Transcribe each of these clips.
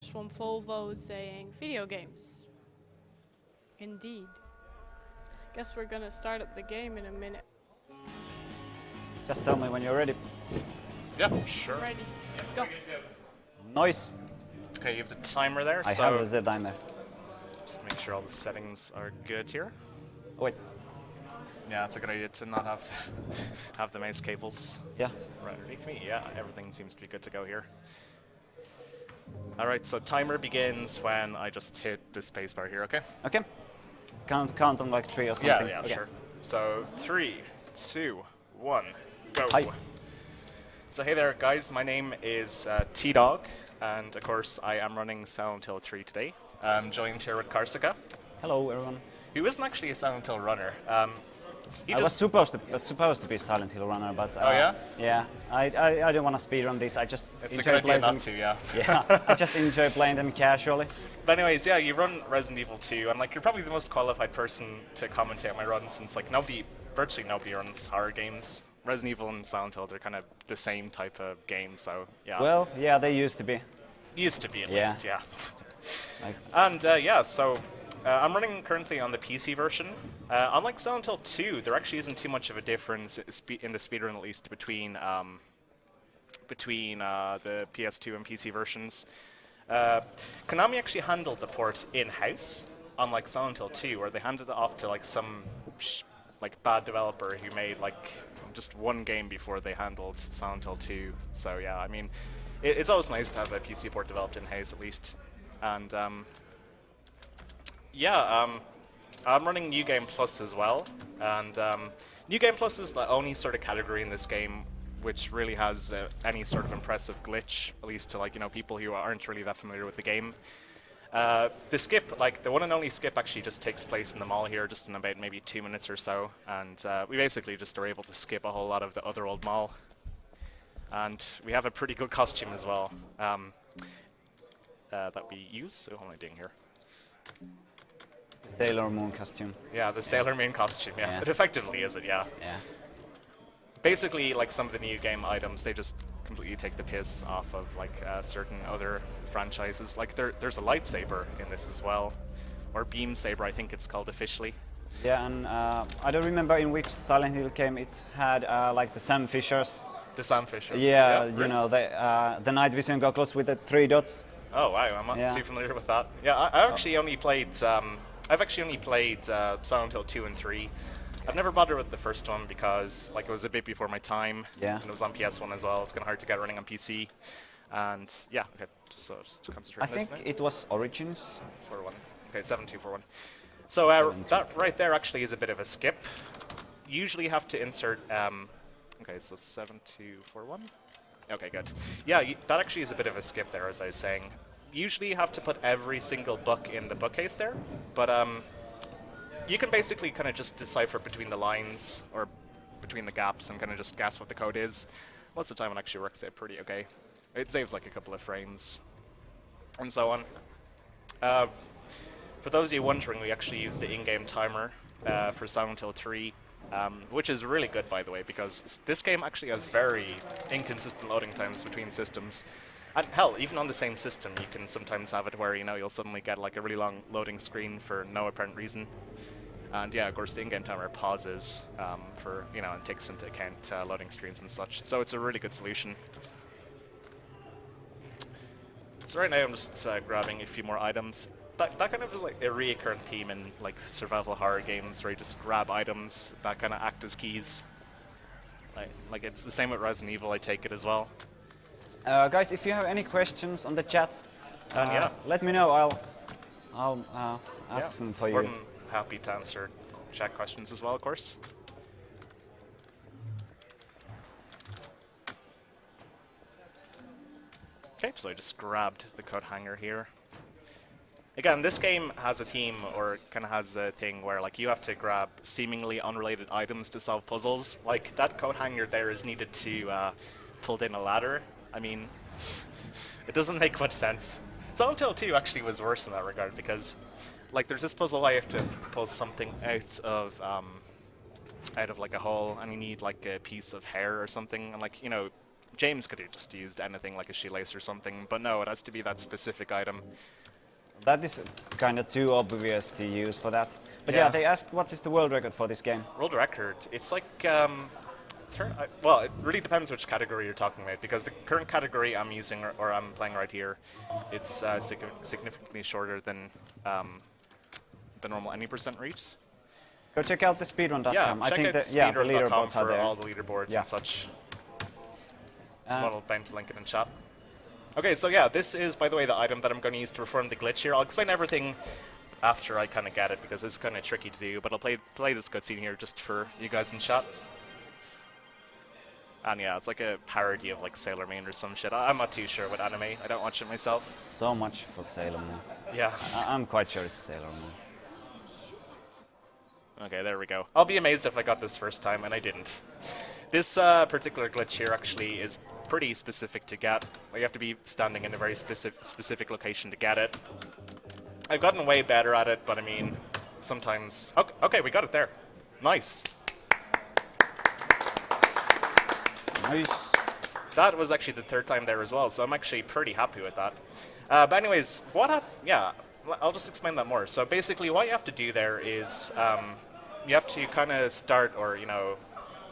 from Volvo saying video games. Indeed. Guess we're gonna start up the game in a minute. Just tell me when you're ready. Yep, sure. Ready. Go. Noise. Okay, you have the timer there, I so have the timer. just make sure all the settings are good here. Oh, wait. Yeah, it's a good idea to not have have the mouse cables Yeah. right underneath me. Yeah, everything seems to be good to go here. Alright, so timer begins when I just hit the spacebar here, okay? Okay. Count on like 3 or something. Yeah, okay. sure. So 3, 2, 1, go. Hi. So hey there guys, my name is tdawg, and of course I am running Silent Hill 3 today. I'm joined here with Carska, Hello, everyone. who isn't actually a Silent Hill runner. He I was just supposed to be Silent Hill runner, but Oh, yeah? Yeah, I don't want to speedrun this. I just it's a enjoy good idea playing them. not to, yeah. Yeah, I just enjoy playing them casually. But anyways, yeah, you run Resident Evil 2, and like you're probably the most qualified person to commentate on my run, since like virtually nobody runs horror games. Resident Evil and Silent Hill, they're kind of the same type of game, so yeah. Well, yeah, they used to be. Used to be at Yeah. least, yeah. Like, And yeah, so I'm running currently on the PC version. Unlike Silent Hill 2, there actually isn't too much of a difference in the speedrun, at least between the PS2 and PC versions. Konami actually handled the port in-house, unlike Silent Hill 2, where they handed it off to like some bad developer who made like just one game before they handled Silent Hill 2. So yeah, I mean, it's always nice to have a PC port developed in-house at least. And yeah, I'm running New Game Plus as well, and New Game Plus is the only sort of category in this game which really has any sort of impressive glitch, at least to like people who aren't really that familiar with the game. The skip, like the one and only skip, actually just takes place in the mall here, just in about maybe 2 minutes or so, and we basically just are able to skip a whole lot of the Otherworld mall, and we have a pretty good costume as well that we use. So what am I doing here? Sailor Moon costume. Yeah, the Sailor Moon costume, yeah. Yeah. It effectively is it, yeah. Yeah. Basically, like some of the new game items, they just completely take the piss off of like certain other franchises. Like there's a lightsaber in this as well, or beam saber, I think it's called officially. Yeah, and I don't remember in which Silent Hill game it had like the Sam Fishers. The Sam Fisher. Yeah, you right. know, the night vision goggles with the 3 dots. Oh wow, I'm not too familiar with that. Yeah, I've actually only played Silent Hill 2 and 3. I've never bothered with the first one because like it was a bit before my time. Yeah. And it was on PS1 as well. It's kind of hard to get running on PC. And yeah, okay, so just concentrate I on this think now. it was Origins. 4-1. Okay, 7-2-4-1. So that right there actually is a bit of a skip. Usually you have to insert. Okay, so 7-2-4-1. Okay, good. Yeah, that actually is a bit of a skip there, as I was saying. Usually you have to put every single book in the bookcase there, but you can basically kind of just decipher between the lines or between the gaps and kind of just guess what the code is. Most of the time it actually works out pretty okay. It saves like a couple of frames and so on. For those of you wondering, we actually use the in-game timer for Silent Hill 3, which is really good, by the way, because this game actually has very inconsistent loading times between systems. And hell, even on the same system, you can sometimes have it where, you'll suddenly get like a really long loading screen for no apparent reason. And yeah, of course, the in-game timer pauses for, and takes into account loading screens and such. So it's a really good solution. So right now I'm just grabbing a few more items. That kind of is like a reoccurring theme in like survival horror games, where you just grab items that kind of act as keys. Like it's the same with Resident Evil, I take it as well. Guys, if you have any questions on the chat, yeah. let me know. I'll ask them for More you. than happy to answer chat questions as well, of course. Okay, so I just grabbed the coat hanger here. Again, this game has a theme, or kind of has a thing where like you have to grab seemingly unrelated items to solve puzzles. Like that coat hanger there is needed to pull down a ladder. I mean, it doesn't make much sense. Silent Hill 2 actually was worse in that regard, because like there's this puzzle where you have to pull something out of like a hole, and you need like a piece of hair or something, and like James could have just used anything like a shoelace or something, but no, it has to be that specific item. That is kind of too obvious to use for that. But Yeah. yeah, they asked what is the world record for this game. World record, it's like, well, it really depends which category you're talking about, because the current category I'm using, or I'm playing right here, it's significantly shorter than the normal any % reach. Go check out the speedrun.com. Yeah, I check think out that the speedrun.com leaderboards are for there. all the leaderboards Yeah. and such. Someone will bound to link it in chat. Okay, so yeah, this is, by the way, the item that I'm going to use to perform the glitch here. I'll explain everything after I kind of get it, because it's kind of tricky to do, but I'll play this cutscene here just for you guys in chat. And yeah, it's like a parody of like Sailor Moon or some shit. I'm not too sure what anime. I don't watch it myself. So much for Sailor Moon. Yeah. I'm quite sure it's Sailor Moon. Okay, there we go. I'll be amazed if I got this first time, and I didn't. This particular glitch here actually is pretty specific to get. You have to be standing in a very specific location to get it. I've gotten way better at it, but I mean, sometimes... Okay, we got it there. Nice. Nice. That was actually the third time there as well, so I'm actually pretty happy with that. But anyways, yeah, I'll just explain that more. So basically what you have to do there is you have to kind of start, or, you know,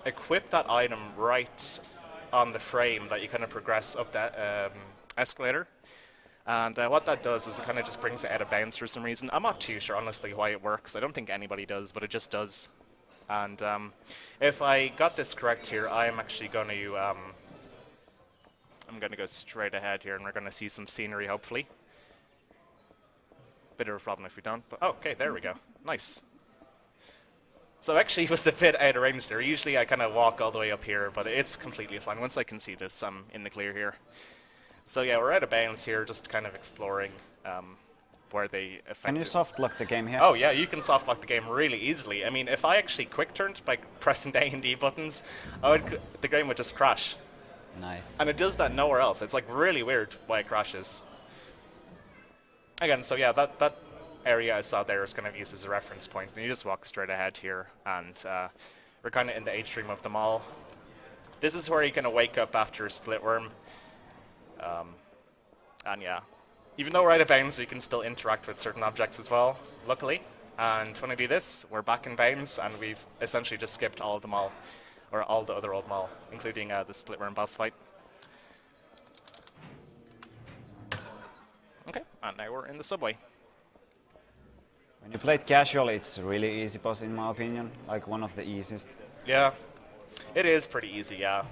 equip that item right on the frame that you kind of progress up that escalator. And what that does is it kind of just brings it out of bounds for some reason. I'm not too sure, honestly, why it works. I don't think anybody does, but it just does. And if I got this correct here, I'm actually going to I'm going to go straight ahead here, and we're going to see some scenery, hopefully. Bit of a problem if we don't, but okay, there we go. Nice. So actually, it was a bit out of range there. Usually I kind of walk all the way up here, but it's completely fine. Once I can see this, I'm in the clear here. So yeah, we're out of bounds here, just kind of exploring where they affect Can you it. soft lock the game here? Oh yeah, you can soft lock the game really easily. I mean, if I actually quick turned by pressing the A and D buttons, the game would just crash. Nice. And it does that nowhere else. It's like really weird why it crashes. Again, so yeah, that area I saw there is kind of used as a reference point. And you just walk straight ahead here, and we're kind of in the atrium of the mall. This is where you kind of wake up after a split worm. And yeah, even though we're out of bounds, we can still interact with certain objects as well, luckily. And when I do this, we're back in bounds, and we've essentially just skipped all of the mall, or all the Otherworld mall, including the split worm boss fight. Okay, and now we're in the subway. When you play it casual, it's really easy boss in my opinion. Like one of the easiest. Yeah, it is pretty easy, yeah.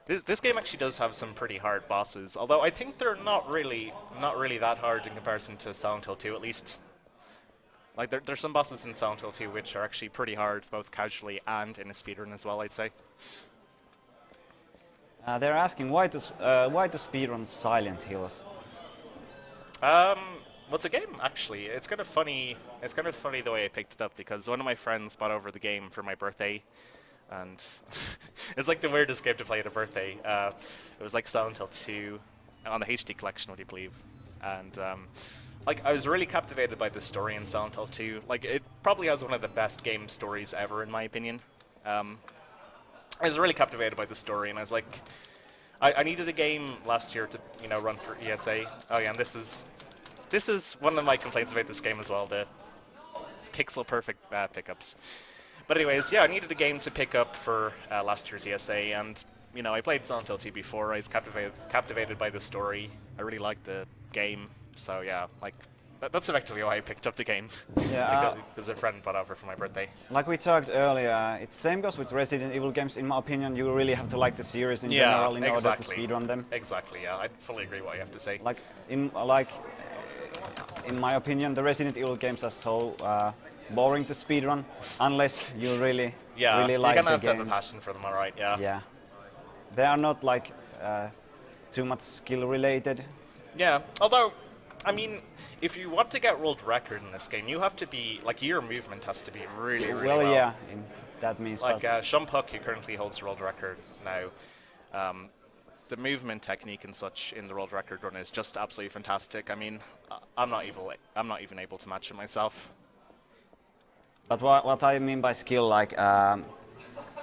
This game actually does have some pretty hard bosses, although I think they're not really that hard in comparison to Silent Hill 2, at least. Like there's some bosses in Silent Hill 2 which are actually pretty hard, both casually and in a speedrun as well, I'd say. They're asking why to speedrun Silent Hills. Well, it's a game actually. It's kind of funny. It's kind of funny the way I picked it up, because one of my friends bought over the game for my birthday, and it's like the weirdest game to play at a birthday. It was like Silent Hill 2 on the HD collection, would you believe? And like I was really captivated by the story in Silent Hill 2. Like it probably has one of the best game stories ever, in my opinion. I was really captivated by the story, and I was like, I needed a game last year to, you know, run for ESA. Oh yeah, and this is one of my complaints about this game as well, the pixel perfect pickups. But anyways, yeah, I needed a game to pick up for last year's ESA, and you know, I played Silent Hill 2 before. I was captivated by the story. I really liked the game, so yeah, like that's effectively why I picked up the game. Yeah, because a friend bought over for my birthday. like we talked earlier, it same goes with Resident Evil games. In my opinion, you really have to like the series in general in order to speedrun them. Exactly, yeah, I fully agree what you have to say. Like in my opinion, the Resident Evil games are so boring to speedrun unless you really like the games. You're gonna have to have a passion for them, alright, yeah. Yeah, they are not like too much skill related. Yeah, although, I mean, if you want to get world record in this game, you have to be, like, your movement has to be really well. Well, yeah, that means. Like, Shump Hook, who currently holds the world record now, the movement technique and such in the world record run is just absolutely fantastic. I mean, I'm not even able to match it myself. But what I mean by skill, like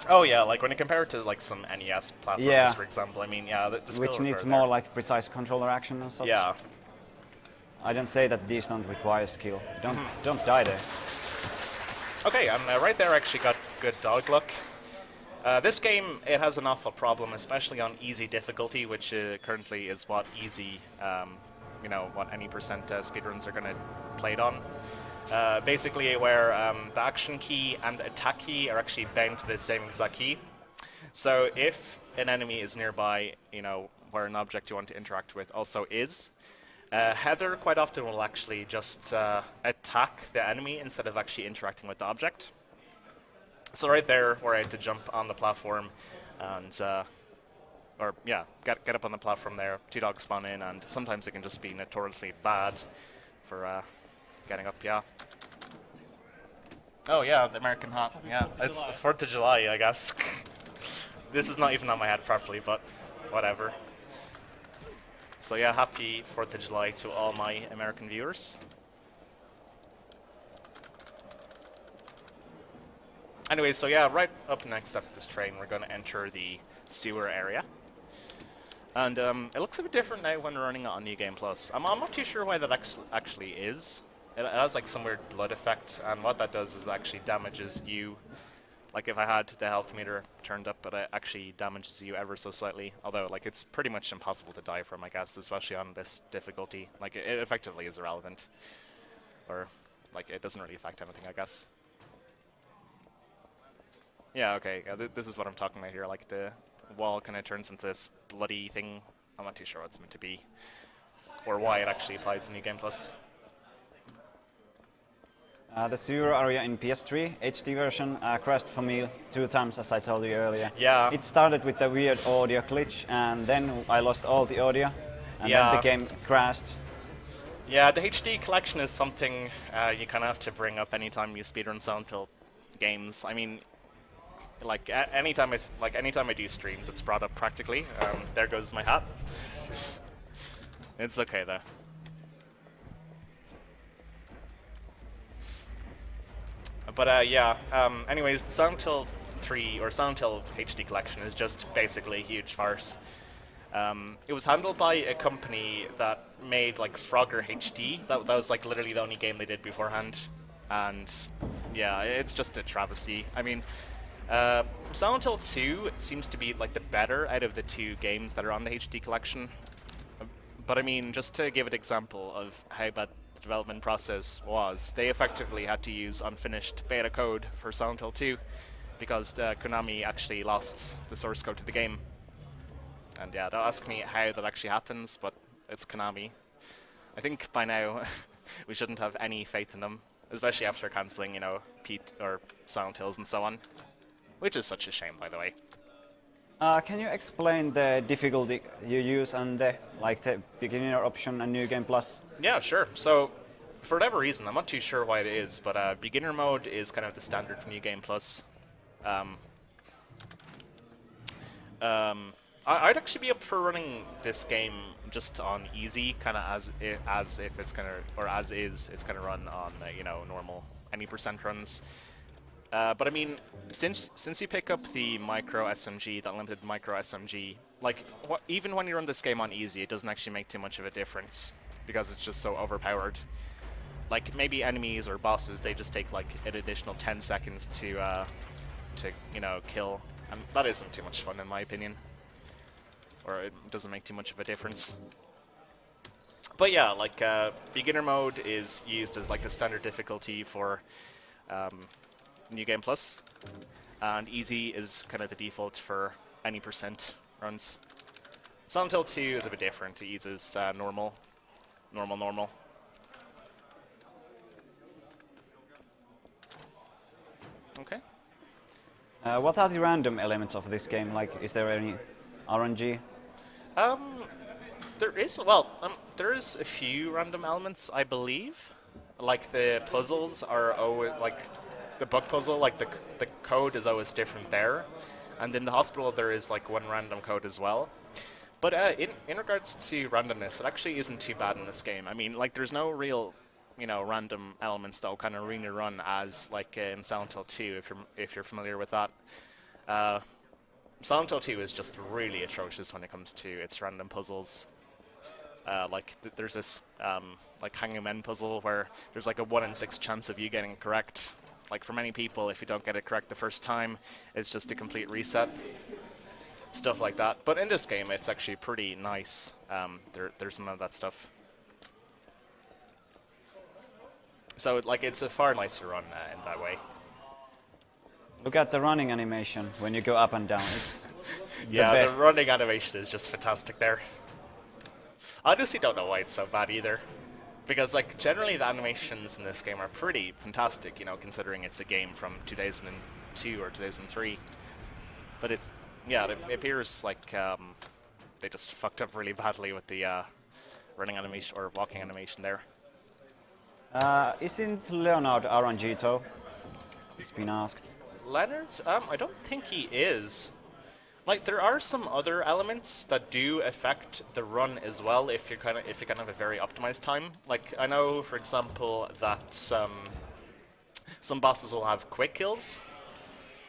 Oh yeah, like when you compare it to like some NES platforms, Yeah. for example. I mean, yeah, the skill which needs required more there. like precise controller action and such. Yeah. I don't say that these don't require skill. Don't die there. Okay, and right there I actually got good dog luck. This game, it has an awful problem, especially on easy difficulty, which currently is what easy, you know, what any percent speedruns are going to play it on. Basically where the action key and attack key are actually bound to the same exact key. So if an enemy is nearby, you know, where an object you want to interact with also is, Heather quite often will actually just attack the enemy instead of actually interacting with the object. So right there, where I had to jump on the platform and, or yeah, get up on the platform there, tdawg spawn in, and sometimes it can just be notoriously bad for getting up, yeah. Oh yeah, the American hat, yeah. It's 4th of July, I guess. This is not even on my head properly, but whatever. So yeah, happy 4th of July to all my American viewers. Anyway, so yeah, right up next up this train, we're going to enter the sewer area. And it looks a bit different now when we're running it on New Game Plus. I'm not too sure why that actually is. It has like some weird blood effect, and what that does is it actually damages you. Like if I had the health meter turned up, but it actually damages you ever so slightly. Although like it's pretty much impossible to die from, I guess, especially on this difficulty. Like it effectively is irrelevant. Or like it doesn't really affect anything, I guess. Yeah, okay, yeah, this is what I'm talking about here, like the wall kind of turns into this bloody thing. I'm not too sure what it's meant to be, or why it actually applies in New Game Plus. The sewer area in PS3 HD version crashed for me 2 times, as I told you earlier. Yeah. It started with a weird audio glitch, and then I lost all the audio, and Yeah. then the game crashed. Yeah, the HD collection is something you kind of have to bring up anytime you speedrun Silent Hill games. I mean, like anytime I do streams, it's brought up practically. There goes my hat. It's okay though. But yeah. Anyways, the Silent Hill 3 or Silent Hill HD collection is just basically a huge farce. It was handled by a company that made like Frogger HD. That was like literally the only game they did beforehand, and yeah, it's just a travesty. I mean. Silent Hill 2 seems to be like the better out of the 2 games that are on the HD collection. But I mean, just to give an example of how bad the development process was, they effectively had to use unfinished beta code for Silent Hill 2 because Konami actually lost the source code to the game. And yeah, don't ask me how that actually happens, but it's Konami. I think by now we shouldn't have any faith in them, especially after cancelling, you know, Silent Hills and so on. Which is such a shame, by the way. Can you explain the difficulty you use and the beginner option and New Game Plus? Yeah, sure. So, for whatever reason, I'm not too sure why it is, but beginner mode is kind of the standard for New Game Plus. I'd actually be up for running this game just on easy, kind of as if it's gonna, or as is, it's gonna run on you know, normal any percent runs. But I mean, since you pick up the micro SMG, that limited micro SMG, like even when you run this game on easy, it doesn't actually make too much of a difference because it's just so overpowered. Like maybe enemies or bosses, they just take like an additional 10 seconds to you know, kill, and that isn't too much fun in my opinion, or it doesn't make too much of a difference. But yeah, like beginner mode is used as like the standard difficulty for New Game Plus, and easy is kind of the default for any percent runs. Silent Hill 2 is a bit different. It uses normal. Okay. What are the random elements of this game? Like, is there any RNG? There is a few random elements, I believe. Like the puzzles are always like. The bug puzzle, like the code is always different there, and in the hospital there is like one random code as well. But in regards to randomness, it actually isn't too bad in this game. I mean, like there's no real, you know, random elements that will kind of really run as like in Silent Hill 2 if you're familiar with that. Silent Hill 2 is just really atrocious when it comes to its random puzzles. There's this like hanging men puzzle where there's like a 1 in 6 chance of you getting it correct. Like for many people, if you don't get it correct the first time, it's just a complete reset. Stuff like that. But in this game, it's actually pretty nice. There's none of that stuff. So like it's a far nicer run in that way. Look at the running animation when you go up and down. It's yeah, the best. The running animation is just fantastic there. I honestly don't know why it's so bad either. Because like generally the animations in this game are pretty fantastic, you know, considering it's a game from 2002 or 2003. But it's, yeah, it appears like they just fucked up really badly with the running animation or walking animation there. Isn't Leonard RNG though? It's been asked. Leonard? I don't think he is. Like there are some other elements that do affect the run as well if you kind of have a very optimized time. Like I know, for example, that some bosses will have quick kills.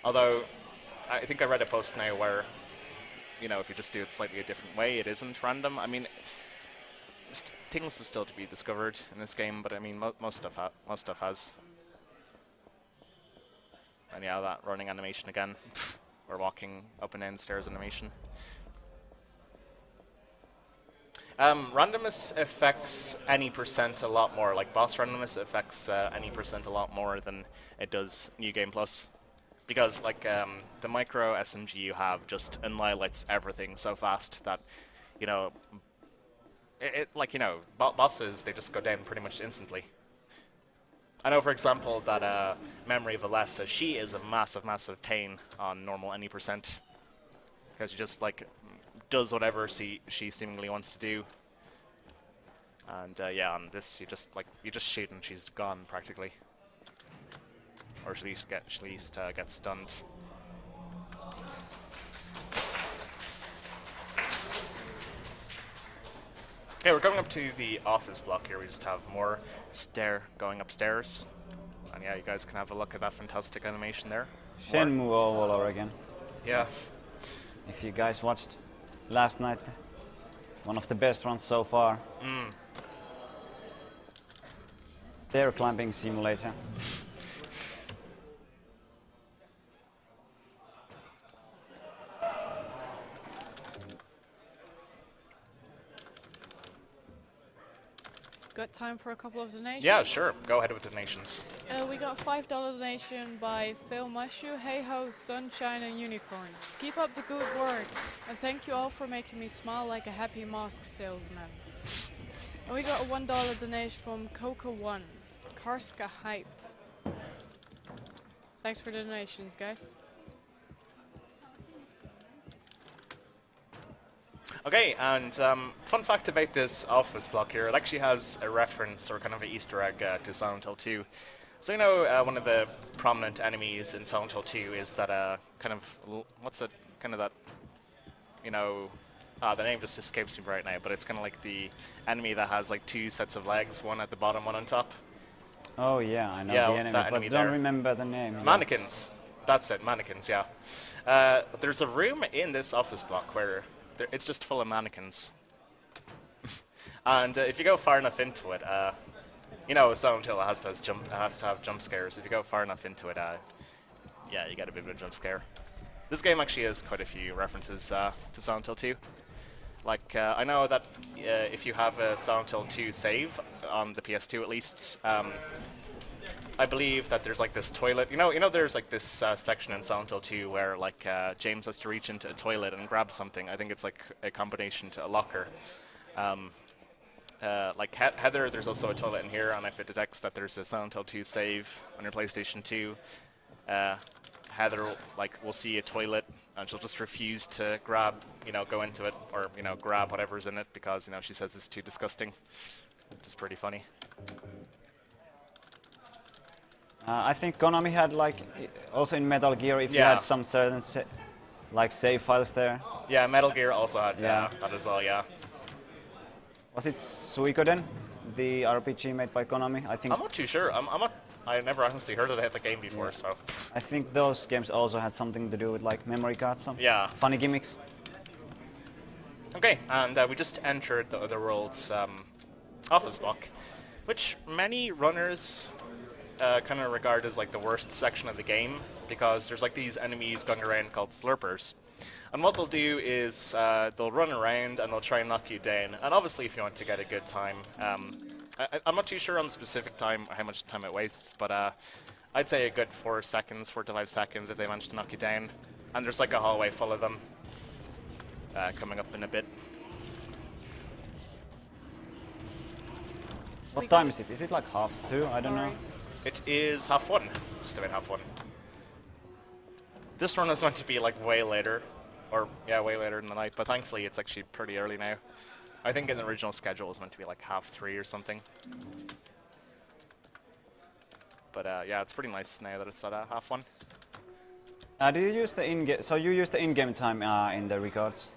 Although I think I read a post now where, you know, if you just do it slightly a different way, it isn't random. I mean, things have still to be discovered in this game, but I mean, most stuff has. And yeah, that running animation again, or walking up and down stairs animation. Randomness affects any percent a lot more. Like boss randomness affects any percent a lot more than it does New Game Plus. Because like the micro SMG you have just annihilates everything so fast that, you know, like, you know, bosses, they just go down pretty much instantly. I know, for example, that Memory of Alessa, she is a massive pain on normal any percent. Because she just, like, does whatever she seemingly wants to do. And, yeah, on this, you just shoot and she's gone, practically. Or at least get stunned. Okay, we're going up to the office block here. We just have more going upstairs. And yeah, you guys can have a look at that fantastic animation there. Shenmue all over again. Yeah. If you guys watched last night, one of the best ones so far. Stair climbing simulator. Got time for a couple of donations? Yeah, sure. Go ahead with the donations. We got a $5 donation by Phil Mushu, Hey Ho, Sunshine and Unicorns. Keep up the good work, and thank you all for making me smile like a happy mask salesman. And we got a $1 donation from Coca1, Carska Hype. Thanks for the donations, guys. Okay, and fun fact about this office block here, it actually has a reference or kind of an Easter egg to Silent Hill 2. So you know, one of the prominent enemies in Silent Hill 2 is that kind of, what's it, kind of that, you know, the name just escapes me right now, but it's kind of like the enemy that has like 2 sets of legs, one at the bottom, one on top. Oh yeah, I know Yeah, the enemy, that but enemy don't there. remember the name. Mannequins. That's it, mannequins, yeah. There's a room in this office block where it's just full of mannequins. And if you go far enough into it, you know, Silent Hill has to have jump scares. If you go far enough into it, yeah, you get a bit of a jump scare. This game actually has quite a few references to Silent Hill 2. Like, I know that if you have a Silent Hill 2 save, on the PS2 at least, I believe that there's like this toilet. You know, there's like this section in Silent Hill 2 where like James has to reach into a toilet and grab something. I think it's like a combination to a locker. Like Heather, there's also a toilet in here, and if it detects that there's a Silent Hill 2 save on your PlayStation 2, Heather will see a toilet and she'll just refuse to go into it or grab whatever's in it because she says it's too disgusting, which is pretty funny. I think Konami had also in Metal Gear if you had some certain save files there. Yeah, Metal Gear also had Yeah. that as well. Yeah. Was it Suikoden, the RPG made by Konami? I think. I'm not too sure. I'm not I never honestly heard of the game before, so... I think those games also had something to do with like memory cards, some funny gimmicks. Okay, and we just entered the Otherworld's office block, which many runners kind of regard as like the worst section of the game, because there's like these enemies going around called slurpers. And what they'll do is they'll run around and they'll try and knock you down. And obviously if you want to get a good time, I'm not too sure on the specific time, how much time it wastes, but I'd say a good 4 to 5 seconds if they manage to knock you down. And there's like a hallway full of them coming up in a bit. What time is it? Is it like 2:30? I don't know. It is 1:30, just about 1:30. This run is meant to be like way later, or yeah, way later in the night, but thankfully it's actually pretty early now. I think in the original schedule it was meant to be like 3:30 or something. But yeah, it's pretty nice now that it's at 1:30. Do you use the in-game? So you use the in-game time in the records?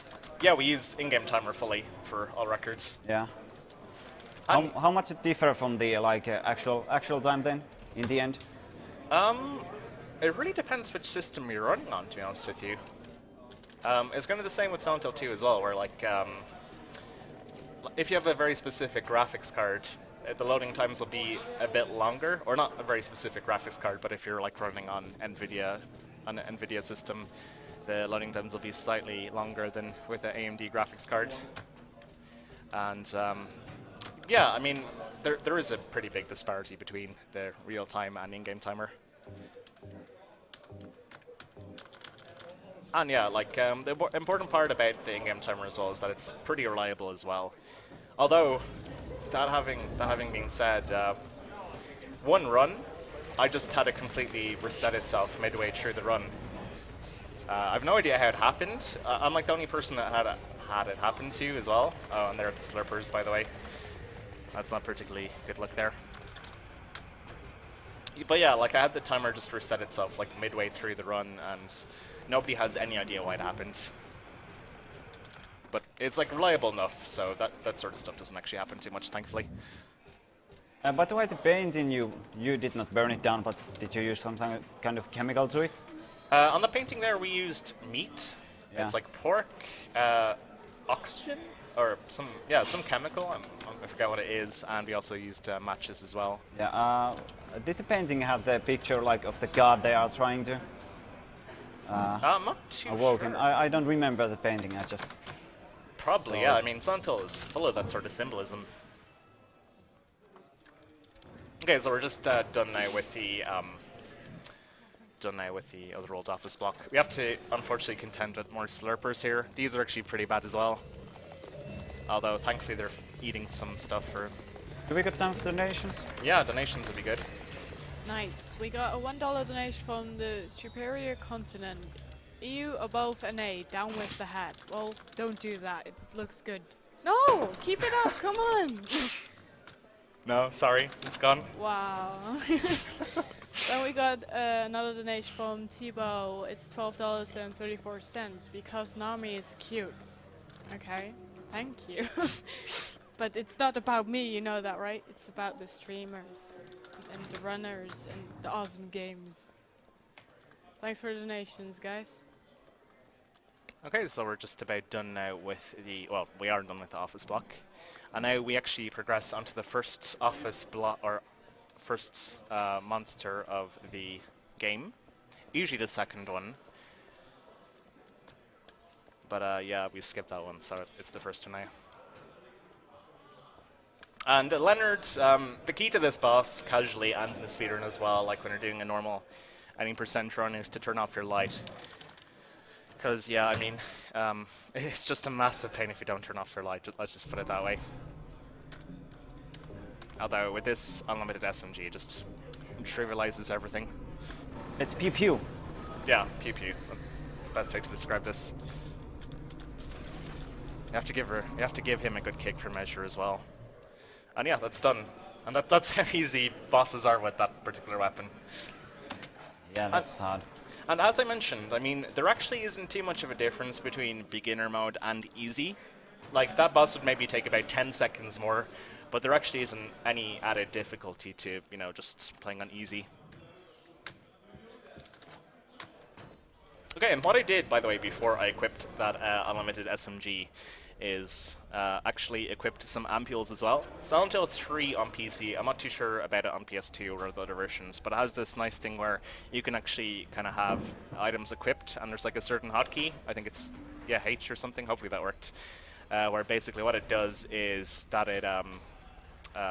Yeah, we use in-game timer fully for all records. Yeah. How much it differ from the like actual time then in the end? It really depends which system you're running on, to be honest with you. It's kind of the same with Silent Hill 2 as well, where like if you have a very specific graphics card, the loading times will be a bit longer, or not a very specific graphics card, but if you're like running on an NVIDIA system, the loading times will be slightly longer than with an AMD graphics card. And yeah, I mean, there is a pretty big disparity between the real-time and in-game timer. And yeah, like the important part about the in-game timer as well is that it's pretty reliable as well. Although, that having been said, one run, I just had it completely reset itself midway through the run. I've no idea how it happened. I'm like the only person that had it happen to as well. Oh, and there are the slurpers, by the way. That's not particularly good luck there. But yeah, like I had the timer just reset itself like midway through the run, and nobody has any idea why it happened. But it's like reliable enough, so that sort of stuff doesn't actually happen too much, thankfully. By the way, the painting, you did not burn it down, but did you use some kind of chemical to it? On the painting there, we used meat. Yeah. It's like pork, oxygen, or some chemical. I forget what it is, and we also used matches as well. Yeah. Did the painting have the picture like of the god they are trying to? I'm not too awoken. sure. I don't remember the painting. I just probably yeah. I mean, Silent Hill is full of that sort of symbolism. Okay, so we're just done now with the Otherworld office block. We have to unfortunately contend with more slurpers here. These are actually pretty bad as well. Although thankfully they're eating some stuff for. Do we got time for donations? Yeah, donations would be good. Nice. We got a $1 donation from the Superior Continent. EU above an A, down with the hat. Well, don't do that. It looks good. No! Keep it up! Come on! No, sorry. It's gone. Wow. Then we got another donation from tdawg. It's $12.34 because Nami is cute. Okay. Thank you. But it's not about me, you know that, right? It's about the streamers and the runners and the awesome games. Thanks for the donations, guys. Okay, so we're just about done now with the, well, we are done with the office block. And now we actually progress onto the first office block, or first monster of the game. Usually the second one. But yeah, we skipped that one, so it's the first one now. And Leonard, the key to this boss, casually and in the speedrun as well, like when you're doing a normal any percent run, is to turn off your light. Because, yeah, I mean, it's just a massive pain if you don't turn off your light, let's just put it that way. Although, with this unlimited SMG, it just trivializes everything. It's pew pew. Yeah, pew pew. The best way to describe this. You have to give him a good kick for measure as well. And yeah, that's done. And that's how easy bosses are with that particular weapon. Yeah, that's hard. And as I mentioned, I mean, there actually isn't too much of a difference between beginner mode and easy. Like, that boss would maybe take about 10 seconds more, but there actually isn't any added difficulty to, you know, just playing on easy. Okay, and what I did, by the way, before I equipped that unlimited SMG is actually equipped some ampules as well. Silent Hill 3 on PC, I'm not too sure about it on PS2 or the other versions, but it has this nice thing where you can actually kind of have items equipped, and there's like a certain hotkey, I think it's, yeah, H or something, hopefully that worked, where basically what it does is that it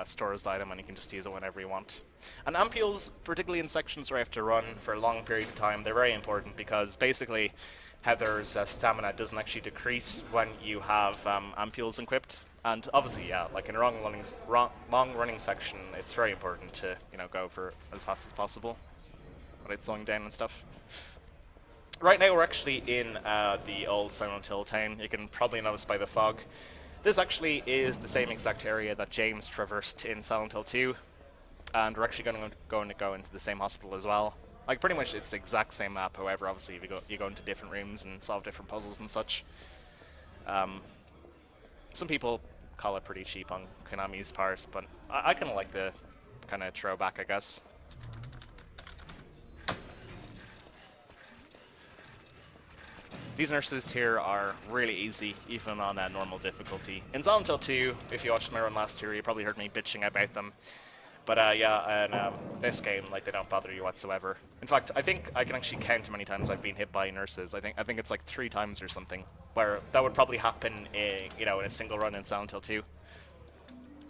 stores the item and you can just use it whenever you want. And ampules, particularly in sections where you have to run for a long period of time, they're very important because basically Heather's stamina doesn't actually decrease when you have ampules equipped. And obviously, yeah, like in a long running section, it's very important to, you know, go for as fast as possible without slowing down and stuff. Right now we're actually in the old Silent Hill town. You can probably notice by the fog. This actually is the same exact area that James traversed in Silent Hill 2. And we're actually going to go into the same hospital as well. Like, pretty much it's the exact same map, however, obviously you go into different rooms and solve different puzzles and such. Some people call it pretty cheap on Konami's part, but I kind of like the kind of throwback, I guess. These nurses here are really easy, even on a normal difficulty. In Silent Hill 2, if you watched my run last year, you probably heard me bitching about them. But yeah, in this game, like, they don't bother you whatsoever. In fact, I think I can actually count how many times I've been hit by nurses. I think it's like 3 times or something, where that would probably happen, you know, in a single run in Silent Hill 2.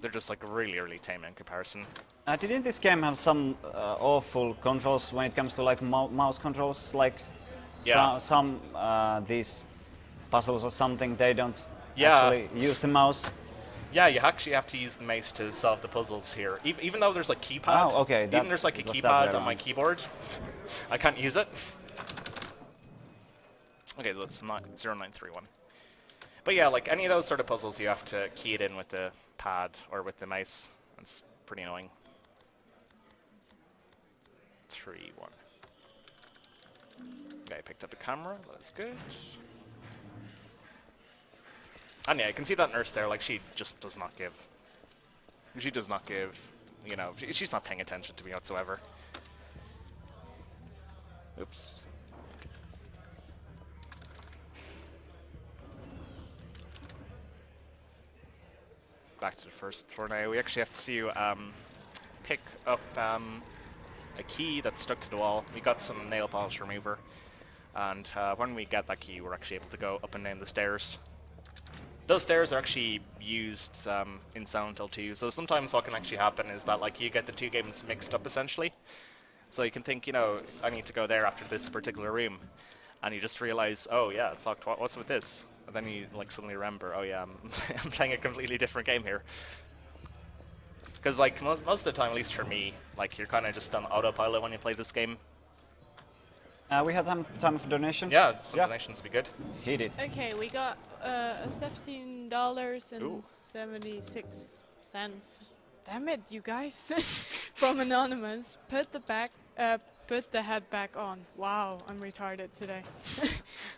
They're just like really, really tame in comparison. Didn't this game have some awful controls when it comes to like mouse controls? Like some these puzzles or something, they don't actually use the mouse. Yeah, you actually have to use the mouse to solve the puzzles here. Even though there's like keypad, oh, okay, even there's like a keypad on my keyboard, I can't use it. Okay, so it's not 0931. But yeah, like any of those sort of puzzles, you have to key it in with the pad or with the mouse. It's pretty annoying. 3-1. Okay, I picked up a camera. That's good. And yeah, you can see that nurse there, like, she just does not give. She does not give, you know, she's not paying attention to me whatsoever. Oops. Back to the first floor now. We actually have to pick up a key that's stuck to the wall. We got some nail polish remover. And when we get that key, we're actually able to go up and down the stairs. Those stairs are actually used in Silent Hill 2, so sometimes what can actually happen is that, like, you get the two games mixed up essentially. So you can think, you know, I need to go there after this particular room, and you just realize, oh yeah, it's locked. What's with this? And then you like suddenly remember, oh yeah, I'm playing a completely different game here. Because like most of the time, at least for me, like you're kind of just on autopilot when you play this game. We have time for donations? Yeah, some donations would be good. Hit it. Okay, we got $17.76. Damn it, you guys! From Anonymous. Put the head back on. Wow, I'm retarded today.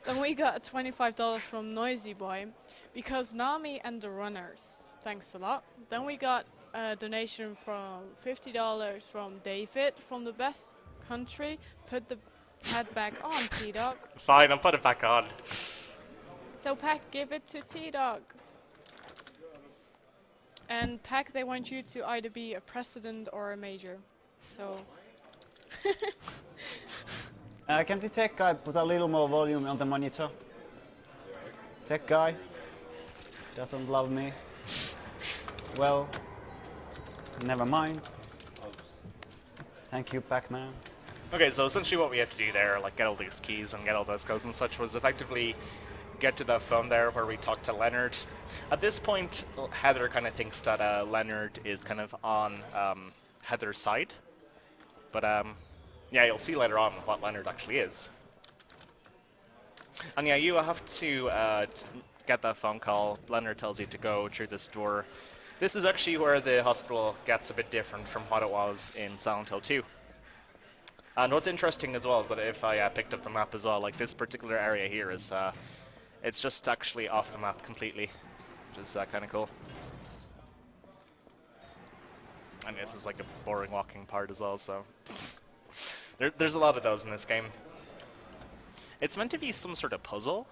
Then we got $25 from Noisy Boy, because Nami and the Runners. Thanks a lot. Then we got a donation from $50 from David from the best country. Put the head back on, tdawg. Fine, I'll put it back on. So Pack, give it to tdawg. And Pack, they want you to either be a president or a major. So. Can the tech guy put a little more volume on the monitor? Tech guy doesn't love me. Well, never mind. Thank you, Pac-Man. Okay, so essentially what we had to do there, like get all these keys and get all those codes and such, was effectively get to the phone there where we talked to Leonard. At this point, Heather kind of thinks that Leonard is kind of on Heather's side. But yeah, you'll see later on what Leonard actually is. And yeah, you have to get that phone call. Leonard tells you to go through this door. This is actually where the hospital gets a bit different from what it was in Silent Hill 2. And what's interesting as well is that if I picked up the map as well, like this particular area here is, it's just actually off the map completely, which is kind of cool. And this is like a boring walking part as well, so... there's a lot of those in this game. It's meant to be some sort of puzzle.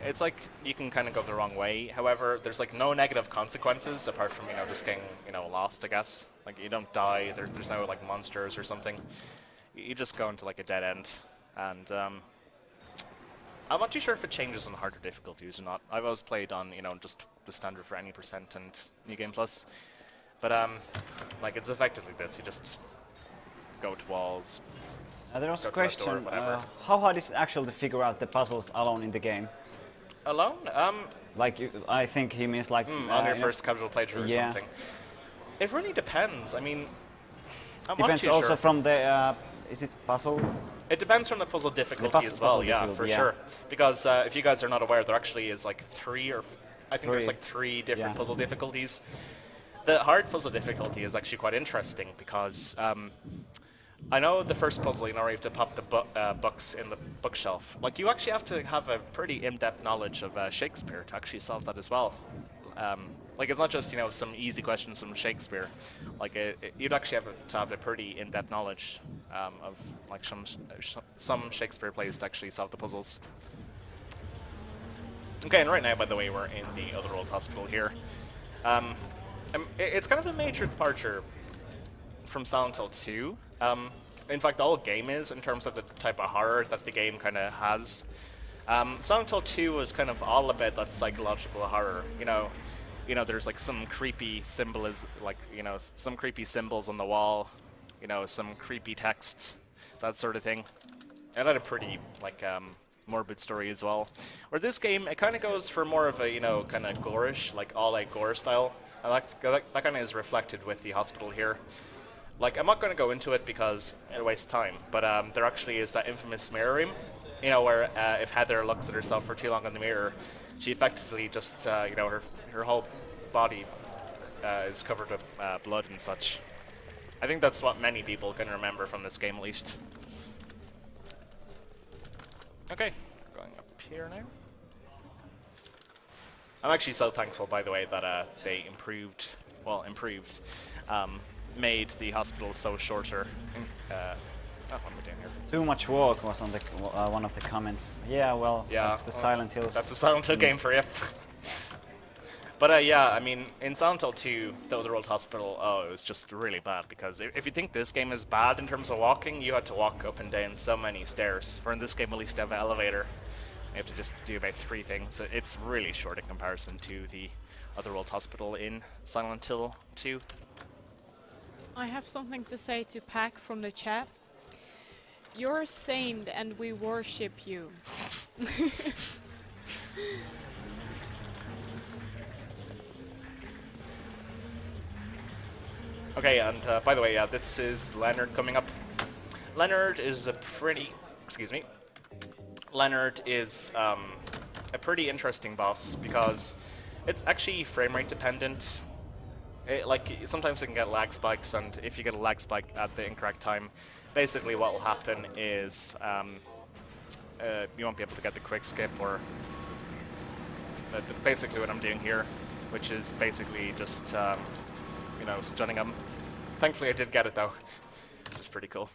It's like you can kind of go the wrong way. However, there's like no negative consequences apart from, you know, just getting, you know, lost, I guess. Like you don't die, there's no like monsters or something. You just go into like a dead end. And I'm not too sure if it changes on harder difficulties or not. I've always played on, you know, just the standard for any percent and New Game Plus. But like it's effectively this, you just go to walls. There was a question, how hard is it actually to figure out the puzzles alone in the game? Alone? Like, I think he means like... on your first casual playthrough or something. It really depends. I mean, I'm not too sure. Depends also from the... is it puzzle? It depends from the puzzle difficulty as well, yeah, for sure. Because if you guys are not aware, there actually is like there's like three different puzzle difficulties. The hard puzzle difficulty is actually quite interesting because I know the first puzzle, you know, where you have to pop the books in the bookshelf. Like, you actually have to have a pretty in-depth knowledge of Shakespeare to actually solve that as well. Like, it's not just, you know, some easy questions from Shakespeare. Like, you'd actually have to have a pretty in-depth knowledge of, like, some Shakespeare plays to actually solve the puzzles. Okay, and right now, by the way, we're in the Otherworld Hospital here. It's kind of a major departure from Silent Hill 2. In fact, the whole game is, in terms of the type of horror that the game kind of has. Silent Hill 2 was kind of all about that psychological horror. You know, there's like some creepy symbols, like, you know, some creepy symbols on the wall. You know, some creepy text, that sort of thing. It had a pretty like morbid story as well. Where this game, it kind of goes for more of a, you know, kind of gore-ish, like all-out gore style. And that kind of is reflected with the hospital here. Like, I'm not going to go into it because it wastes time, but there actually is that infamous mirror room, you know, where if Heather looks at herself for too long in the mirror, she effectively just, you know, her whole body is covered with blood and such. I think that's what many people can remember from this game, at least. Okay, going up here now. I'm actually so thankful, by the way, that they made the hospital so shorter. What am I doing here? Too much walk was on the one of the comments. Yeah, well, that's the Silent Hills. That's a Silent Hill game for you. But yeah, I mean, in Silent Hill 2, the Otherworld Hospital, it was just really bad, because if you think this game is bad in terms of walking, you had to walk up and down so many stairs. Or in this game, at least, you have an elevator. You have to just do about 3 things. It's really short in comparison to the Otherworld Hospital in Silent Hill 2. I have something to say to Pack from the chat. You're a saint and we worship you. Okay, and by the way, this is Leonard coming up. Leonard is Leonard is a pretty interesting boss because it's actually frame rate dependent. Like, sometimes it can get lag spikes, and if you get a lag spike at the incorrect time, basically what will happen is you won't be able to get the quick skip, or basically what I'm doing here, which is basically just you know, stunning him. Thankfully I did get it though, which is pretty cool.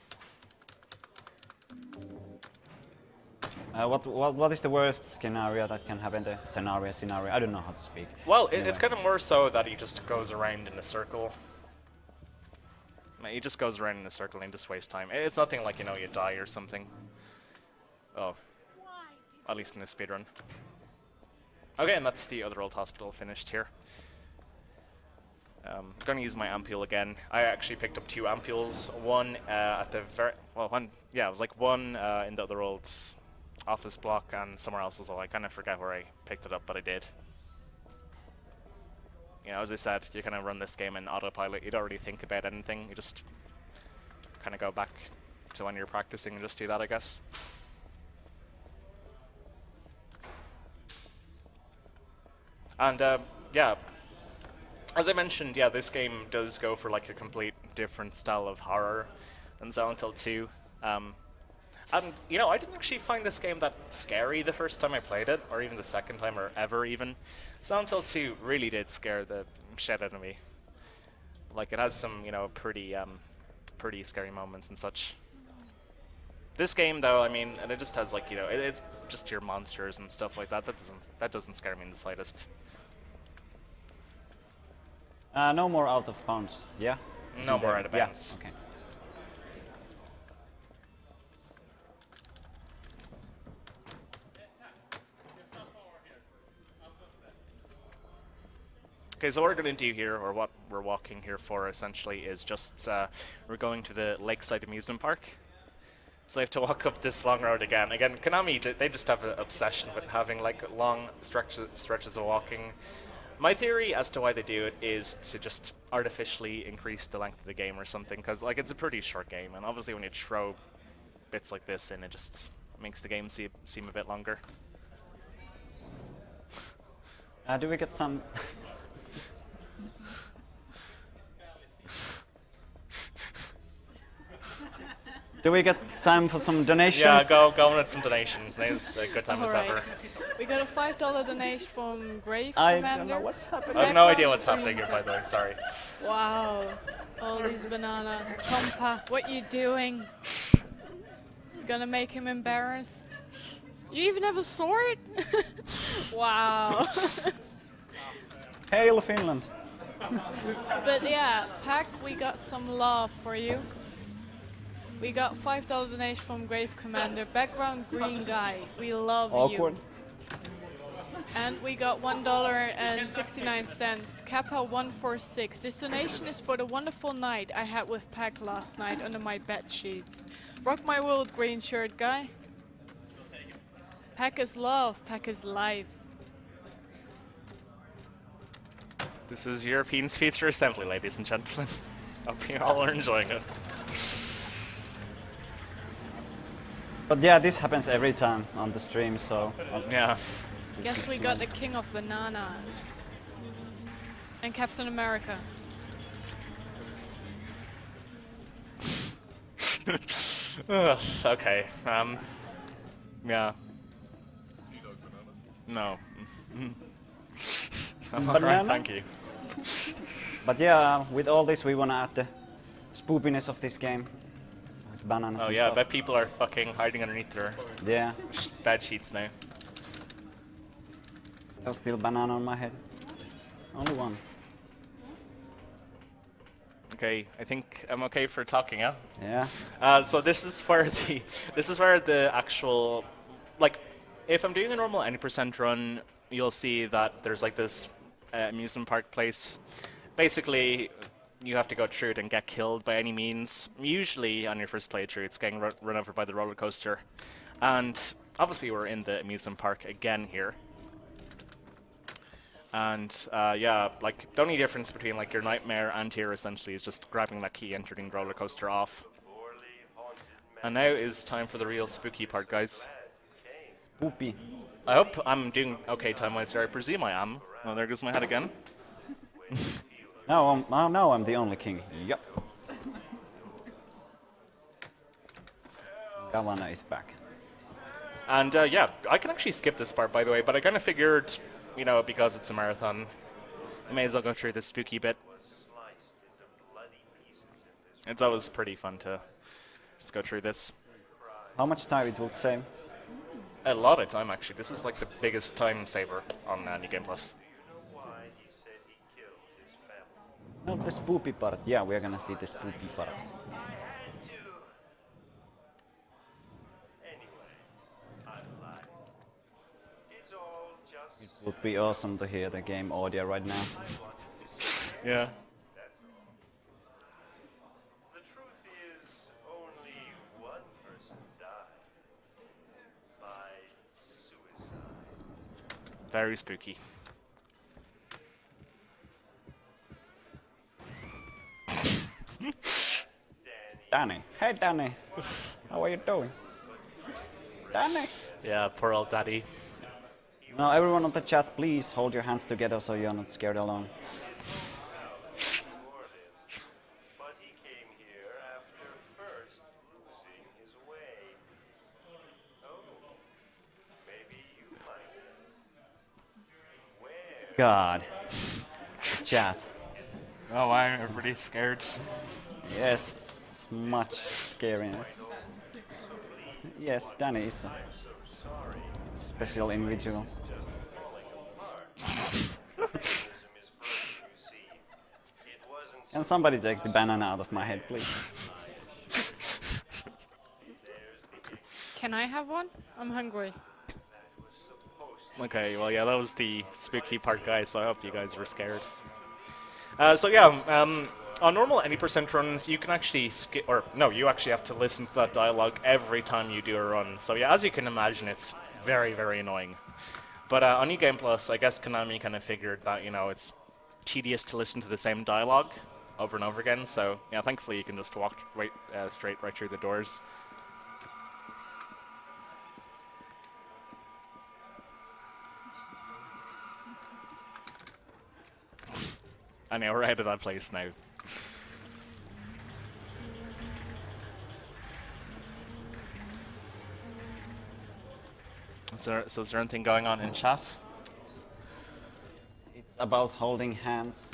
What is the worst scenario that can happen? The scenario? I don't know how to speak. Well, it's kind of more so that he just goes around in a circle. He just goes around in a circle and just wastes time. It's nothing like, you know, you die or something. Oh, at least in the speedrun. Okay, and that's the Otherworld Hospital finished here. I'm going to use my ampule again. I actually picked up 2 ampules. One at the it was like one in the Otherworld office block and somewhere else as well. I kind of forget where I picked it up, but I did. You know, as I said, you kind of run this game in autopilot. You don't really think about anything. You just kind of go back to when you're practicing and just do that, I guess. And yeah, as I mentioned, yeah, this game does go for like a complete different style of horror than Silent Hill 2. And, you know, I didn't actually find this game that scary the first time I played it, or even the second time, or ever even. Silent Hill 2 really did scare the shit out of me. Like, it has some, you know, pretty scary moments and such. This game, though, I mean, and it just has, like, you know, it's just your monsters and stuff like that. That doesn't scare me in the slightest. No more out of bounds. Yeah. No more out of bounds. Yeah. Okay. Okay, so what we're going to do here, or what we're walking here for, essentially, is just we're going to the Lakeside amusement park. So I have to walk up this long road again. Again, Konami, they just have an obsession with having like long stretches of walking. My theory as to why they do it is to just artificially increase the length of the game or something, because like it's a pretty short game, and obviously when you throw bits like this in, it just makes the game seem a bit longer. Do we get some? Do we get time for some donations? Yeah, go on with some donations. It's a good time as ever. We got a $5 donation from Grave I Commander. don't know what's happening. I have no idea what's happening here, by the way. Sorry. Wow, all these bananas. Tompa, what you doing? You gonna make him embarrassed? You even have a sword? Wow. Hail Finland. But yeah, Pack, we got some love for you. We got $5 donation from Grave Commander. Background green guy. We love Awkward. you. And we got $1.69. Kappa 146. This donation is for the wonderful night I had with Pack last night under my bed sheets. Rock my world, green shirt guy. Pack is love. Pack is life. This is European Speedster Assembly, ladies and gentlemen. Hope you all are enjoying it. But yeah, this happens every time on the stream, so... Yeah. Guess we got the king of bananas. And Captain America. Ugh, okay, yeah. No. Alright, thank you. But yeah, with all this we wanna add the spoopiness of this game. Like bananas Oh and yeah, I stuff. bet people are fucking hiding underneath their bed sheets now. There's still banana on my head. Only one. Okay, I think I'm okay for talking, yeah? Yeah. So this is where the actual, like, if I'm doing a normal 90% run, you'll see that there's like this amusement park place. Basically, you have to go through it and get killed by any means. Usually on your first playthrough, it's getting run over by the roller coaster. And obviously we're in the amusement park again here. And yeah, like the only difference between like your nightmare and here essentially is just grabbing that key and turning the roller coaster off. And now is time for the real spooky part, guys. Spoopy. I hope I'm doing okay time-wise here. I presume I am. Oh, there goes my head again. No, now I'm the only king. Yup. Governor is back. And yeah, I can actually skip this part, by the way, but I kind of figured, you know, because it's a marathon, I may as well go through this spooky bit. It's always pretty fun to just go through this. How much time it will save? A lot of time, actually. This is like the biggest time saver on New Game Plus. No, the spoopy part. Yeah, we're gonna see the spoopy part. It would be awesome to hear the game audio right now. Yeah. The truth is, only one person died by suicide. Very spooky. Danny. Hey, Danny. How are you doing? Danny. Yeah, poor old daddy. Now, everyone on the chat, please hold your hands together so you're not scared alone. But he came here after first losing his way. Oh, maybe you might. Where? God. Chat. Oh, wow, everybody's scared. Yes, much scariness. Yes, Danny is a special individual. Can somebody take the banana out of my head, please? Can I have one? I'm hungry. Okay, well, yeah, that was the spooky part, guys, so I hope you guys were scared. So yeah, on normal any % runs, you can actually skip, or no, you actually have to listen to that dialogue every time you do a run. So yeah, as you can imagine, it's very, very annoying. But on New Game Plus, I guess Konami kind of figured that, you know, it's tedious to listen to the same dialogue over and over again. So yeah, thankfully you can just walk straight right through the doors. I know, we're out of that place now. So is there anything going on in chat? It's about holding hands.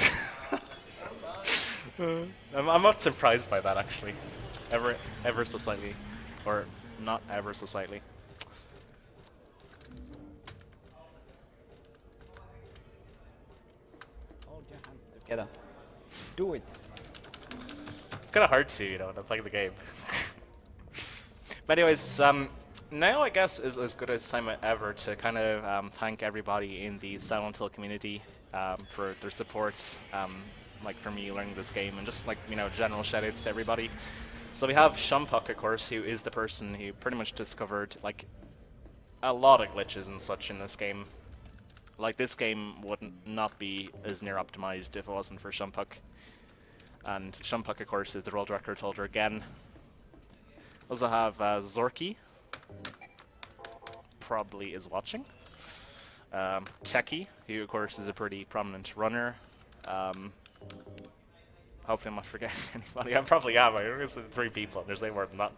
I'm not surprised by that, actually. Ever so slightly. Or not ever so slightly. Hold your hands together. Do it. It's kind of hard to, you know, to play the game. But anyways, now I guess is as good a time ever to kind of thank everybody in the Silent Hill community for their support, like for me learning this game, and just like, you know, general shoutouts to everybody. So we have Shumpuck, of course, who is the person who pretty much discovered like a lot of glitches and such in this game. Like, this game would not be as near optimized if it wasn't for Shumpuck. And Shumpuck, of course, is the world record holder again. Also have Zorky, probably is watching. Techie, who of course is a pretty prominent runner. Hopefully I'm not forgetting anybody. I probably am. It's 3 people. There's way more than that.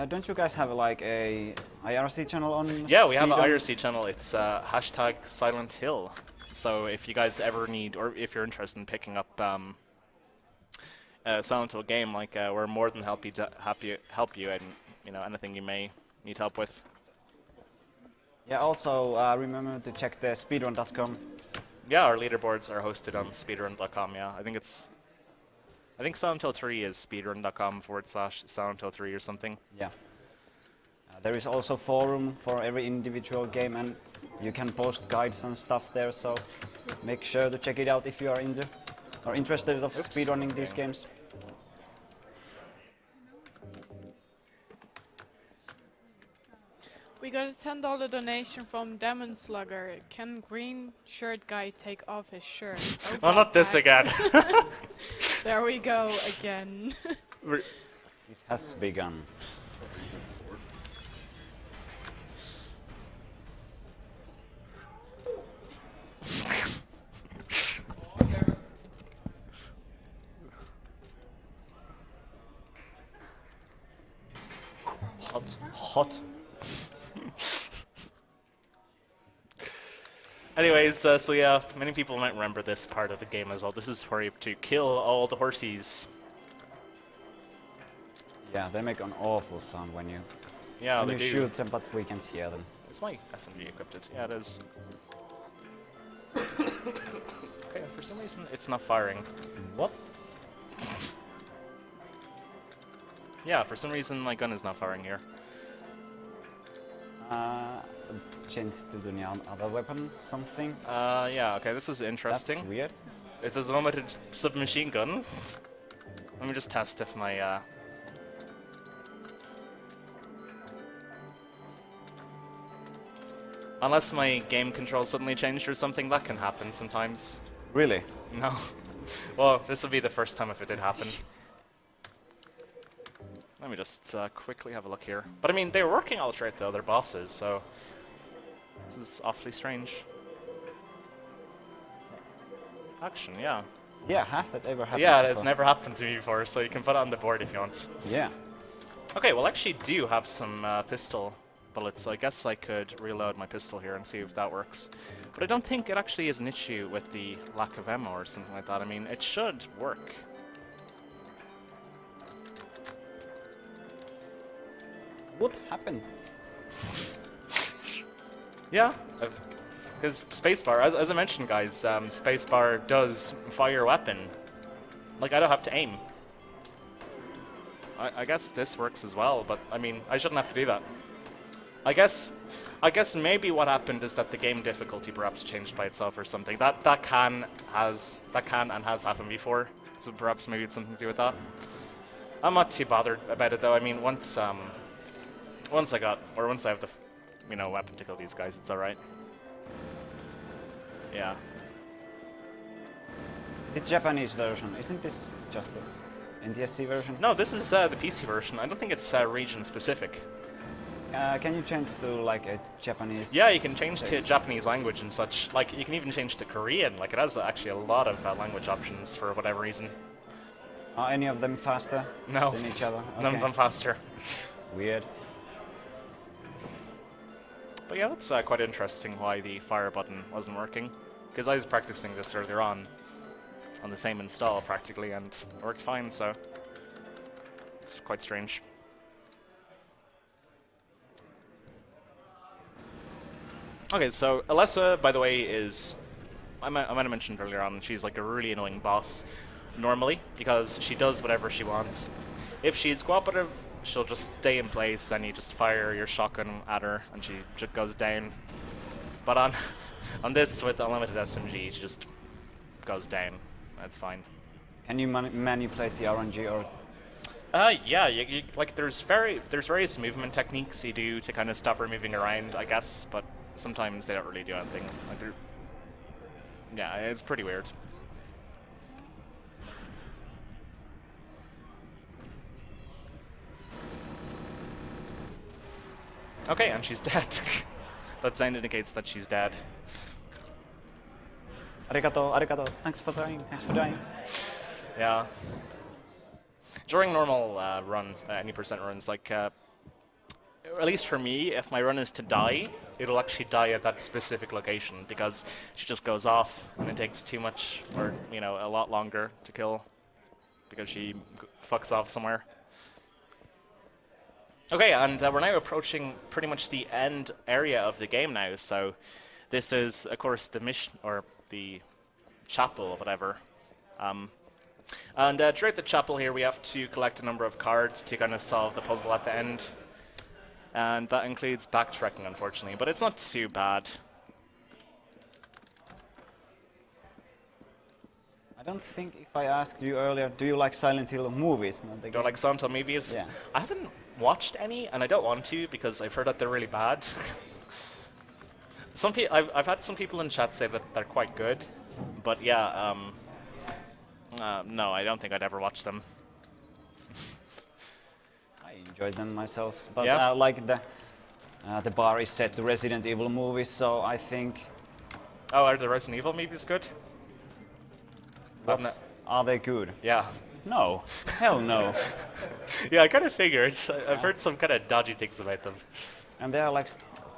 Don't you guys have like a IRC channel on? Yeah, we have an IRC channel. It's hashtag Silent Hill. So if you guys ever need, or if you're interested in picking up a Silent Hill game, like we're more than happy to help you, and you know, anything you may need help with. Yeah. Also remember to check the speedrun.com. Yeah, our leaderboards are hosted on speedrun.com. Yeah, I think Silent Hill 3 is speedrun.com/Silent Hill 3 or something. Yeah. There is also forum for every individual game, and you can post guides and stuff there. So make sure to check it out if you are into or interested of speedrunning these games. We got a $10 donation from Demon Slugger. Can green shirt guy take off his shirt? Oh, not this again. There we go again. It has begun. Hot. Anyways, so yeah, many people might remember this part of the game as well. This is where you have to kill all the horsies. Yeah, they make an awful sound when you do. shoot them, but we can't hear them. Is my SMG equipped? Yeah, it is. Okay, for some reason it's not firing. What? Yeah, for some reason my gun is not firing here. Change to the other weapon, something. Yeah, okay, this is interesting. That's weird. It's a limited submachine gun. Let me just test if my unless my game controls suddenly changed or something, that can happen sometimes. Really? No. Well, this will be the first time if it did happen. Let me just quickly have a look here. But I mean, they were working all right, the other bosses, so this is awfully strange. Action, yeah. Yeah, has that ever happened? Yeah, before? it's never happened to me before, so you can put it on the board if you want. Yeah. Okay, well, actually do have some pistol bullets, so I guess I could reload my pistol here and see if that works. But I don't think it actually is an issue with the lack of ammo or something like that. I mean, it should work. What happened? Yeah, because spacebar, as I mentioned, guys, spacebar does fire weapon. Like, I don't have to aim. I guess this works as well, but I mean, I shouldn't have to do that. I guess maybe what happened is that the game difficulty perhaps changed by itself or something. That can and has happened before, so perhaps maybe it's something to do with that. I'm not too bothered about it though. I mean, once I have the weapon to kill these guys, it's all right. Yeah. The Japanese version, isn't this just the NTSC version? No, this is the PC version. I don't think it's region specific. Can you change to like a Japanese? Yeah, you can change to Japanese language and such. Like, you can even change to Korean. Like, it has actually a lot of language options for whatever reason. Are any of them faster No, than each other? none of them faster. Weird. But yeah, that's quite interesting why the fire button wasn't working. Because I was practicing this earlier on the same install practically, and it worked fine, so it's quite strange. Okay, so Alessa, by the way, is... I might have mentioned earlier on, she's like a really annoying boss normally, because she does whatever she wants. If she's cooperative, she'll just stay in place and you just fire your shotgun at her and she just goes down. But on this, with unlimited SMG, she just goes down. That's fine. Can you manipulate the RNG or? Yeah, like there's various movement techniques you do to kind of stop her moving around, I guess, but sometimes they don't really do anything. Like yeah, it's pretty weird. Okay, and she's dead. That sound indicates that she's dead. Arigato, arigato. Thanks for dying. Thanks for dying. Yeah. During normal runs, any percent runs, like, at least for me, if my run is to die, it'll actually die at that specific location because she just goes off and it takes too much, or, a lot longer to kill because she fucks off somewhere. Okay, and we're now approaching pretty much the end area of the game now, so this is, of course, the mission, or the chapel, or whatever. And throughout the chapel here, we have to collect a number of cards to kind of solve the puzzle at the end. And that includes backtracking, unfortunately, but it's not too bad. I don't think if I asked you earlier, do you like Silent Hill movies? Do I like Silent Hill movies? Yeah. I haven't watched any, and I don't want to because I've heard that they're really bad. I've had some people in chat say that they're quite good, but yeah, no, I don't think I'd ever watch them. I enjoyed them myself, but yeah. like the bar is set to Resident Evil movies, so I think. Oh, are the Resident Evil movies good? Are they good? Yeah. No. Hell no. Yeah, I kind of figured. I've heard some kind of dodgy things about them. And there are like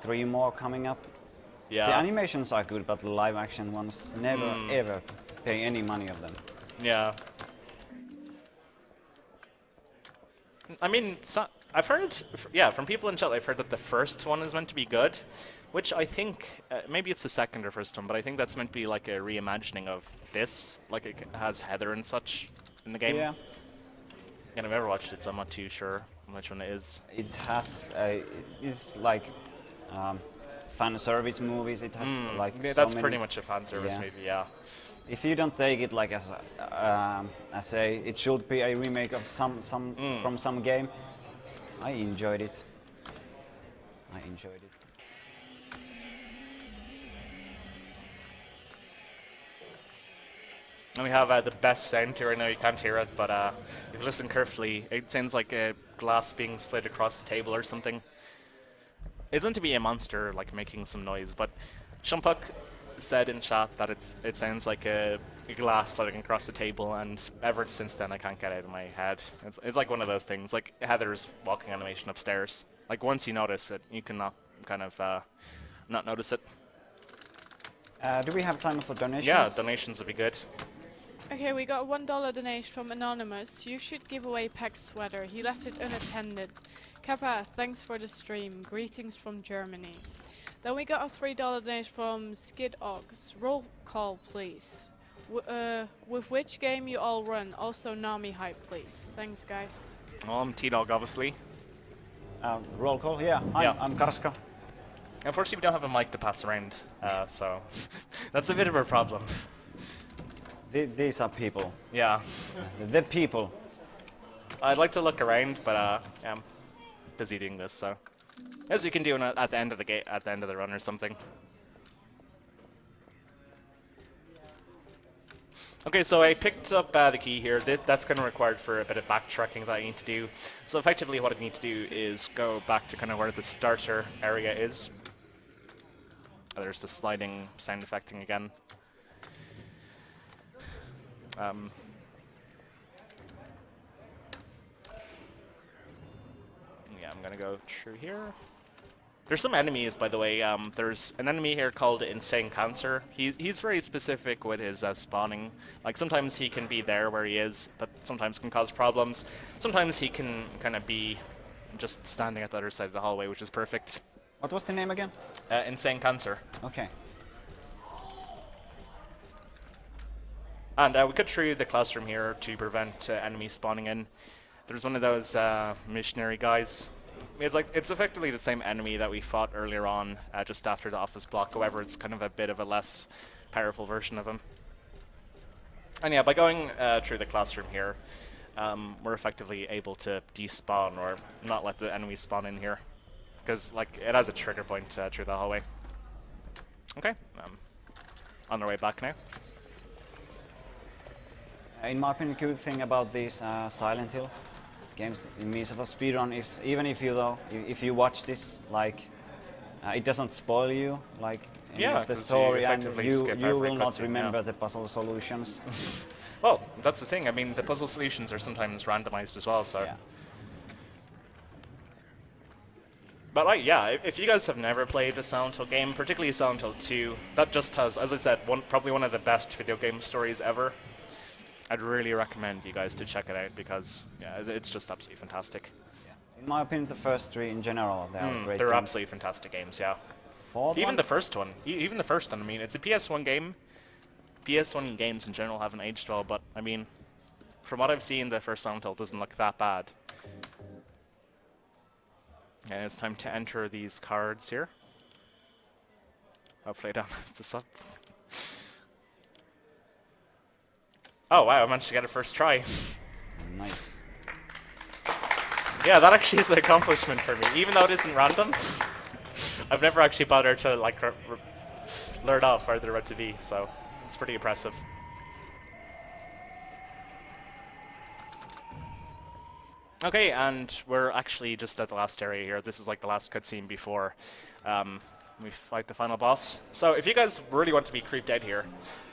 3 more coming up. Yeah. The animations are good, but the live action ones never ever pay any money of them. Yeah. I mean, I've heard, from people in chat, I've heard that the first one is meant to be good, which I think, maybe it's the second or first one, but I think that's meant to be like a reimagining of this, like it has Heather and such in the game. Yeah. And I've never watched it, so I'm not too sure which one it is. It has, it's like fan service movies. It has like. Yeah, so that's many. pretty much a fan service movie, yeah. If you don't take it like as it should be a remake of some from some game, I enjoyed it. And we have the best sound here. I know you can't hear it, but if you listen carefully, it sounds like a glass being slid across the table or something. It's meant to be a monster, like making some noise, but Shumpuk said in chat that it sounds like a glass sliding across the table, and ever since then I can't get it out of my head. It's like one of those things, like Heather's walking animation upstairs. Like once you notice it, you cannot kind of not notice it. Do we have time for donations? Yeah, donations would be good. Okay, we got a $1 donation from Anonymous. You should give away Peg's sweater. He left it unattended. Kappa, thanks for the stream. Greetings from Germany. Then we got a $3 donation from Skid-Ogs. Roll call, please. With which game you all run? Also Nami hype, please. Thanks, guys. Well, I'm tdawg, obviously. Roll call, yeah. I'm Carska. Unfortunately, we don't have a mic to pass around, so that's a bit of a problem. These are people. Yeah. The people. I'd like to look around, but yeah, I'm busy doing this, so as you can do at the end of the game, at the end of the run or something. Okay, so I picked up the key here. That's kind of required for a bit of backtracking that I need to do. So effectively what I need to do is go back to kind of where the starter area is. Oh, there's the sliding sound effect thing again. Yeah, I'm gonna go through here. There's some enemies, by the way. There's an enemy here called Insane Cancer. He's very specific with his spawning. Like, sometimes he can be there where he is, but sometimes can cause problems. Sometimes he can kind of be just standing at the other side of the hallway, which is perfect. What was the name again? Insane Cancer. Okay. And we cut through the classroom here to prevent enemies spawning in. There's one of those missionary guys. It's effectively the same enemy that we fought earlier on, just after the office block. However, it's kind of a bit of a less powerful version of him. And yeah, by going through the classroom here, we're effectively able to despawn or not let the enemies spawn in here, because like it has a trigger point through the hallway. Okay, on our way back now. In my opinion, good thing about these Silent Hill games in means of a speedrun is even if you watch this, like it doesn't spoil you, like any of the story, and you will not remember the puzzle solutions. Well, that's the thing. I mean, the puzzle solutions are sometimes randomized as well, so. Yeah. But yeah, if you guys have never played a Silent Hill game, particularly Silent Hill 2, that just has, as I said, probably one of the best video game stories ever. I'd really recommend you guys to check it out because yeah, it's just absolutely fantastic. Yeah. In my opinion, the first three in general, they are great. They're games. absolutely fantastic games, yeah. Even the first one. Even the first one. I mean, it's a PS1 game. PS1 games in general haven't aged well, but I mean, from what I've seen, the first Silent Hill doesn't look that bad. And it's time to enter these cards here. Hopefully I don't mess this up. Oh wow, I managed to get it first try. Nice. Yeah, that actually is an accomplishment for me, even though it isn't random. I've never actually bothered to like learn off where they're about to be, so it's pretty impressive. Okay, and we're actually just at the last area here. This is like the last cutscene before we fight the final boss. So if you guys really want to be creeped out here,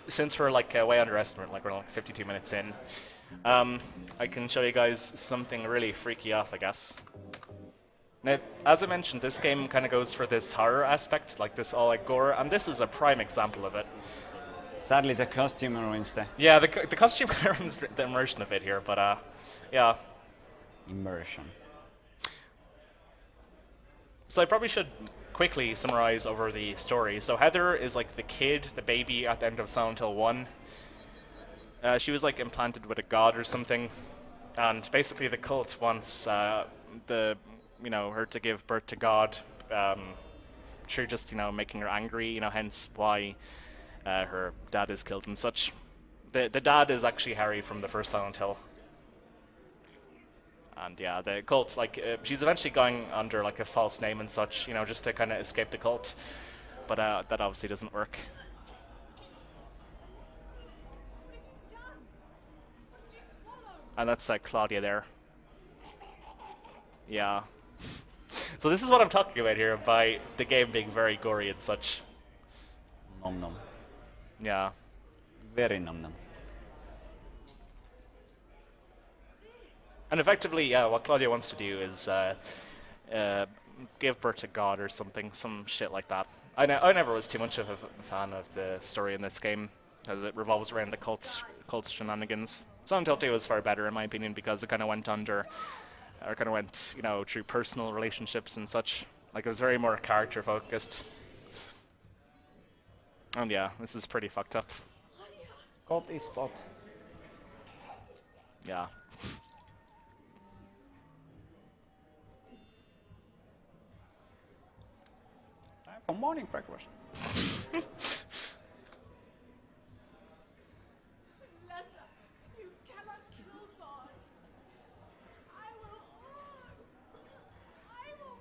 since we're like way underestimate, like we're like 52 minutes in, I can show you guys something really freaky off, I guess. Now, as I mentioned, this game kind of goes for this horror aspect, like this all like gore, and this is a prime example of it. Sadly, the costume ruins the... Yeah, the costume ruins the immersion a bit here, but yeah. Immersion. So I probably should quickly summarize over the story. So Heather is like the kid, the baby at the end of Silent Hill 1. She was like implanted with a god or something, and basically the cult wants her to give birth to God through just making her angry. Hence why her dad is killed and such. The dad is actually Harry from the first Silent Hill. And yeah, the cult, like, she's eventually going under like a false name and such, just to kind of escape the cult. But that obviously doesn't work. And that's Claudia there. Yeah. So this is what I'm talking about here, by the game being very gory and such. Nom nom. Yeah. Very nom nom. And effectively, yeah, what Claudia wants to do is gave birth to God or something, some shit like that. I never was too much of a fan of the story in this game, as it revolves around the cult shenanigans. Silent Hill 2 was far better in my opinion because it kind of went you know, through personal relationships and such. Like, it was very more character focused. And yeah, this is pretty fucked up. God is that. Yeah. Time for morning breakfast. Alessa, you cannot kill God. I will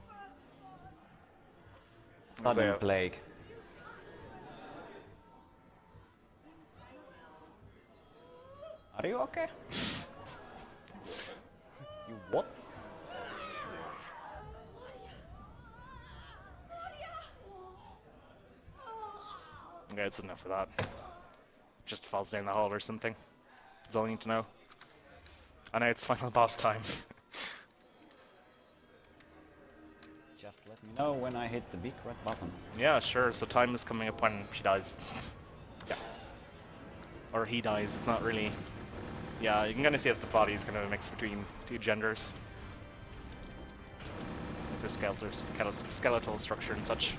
burn God. Sudden plague. Are you okay? You what? Okay, that's enough of that. Just falls down the hall or something. That's all you need to know. I know it's final boss time. Just let me know when I hit the big red button. Yeah, sure. So time is coming up when she dies. Yeah. Or he dies. It's not really... Yeah, you can kind of see that the body is kind of a mix between two genders. Like the skeletal structure and such.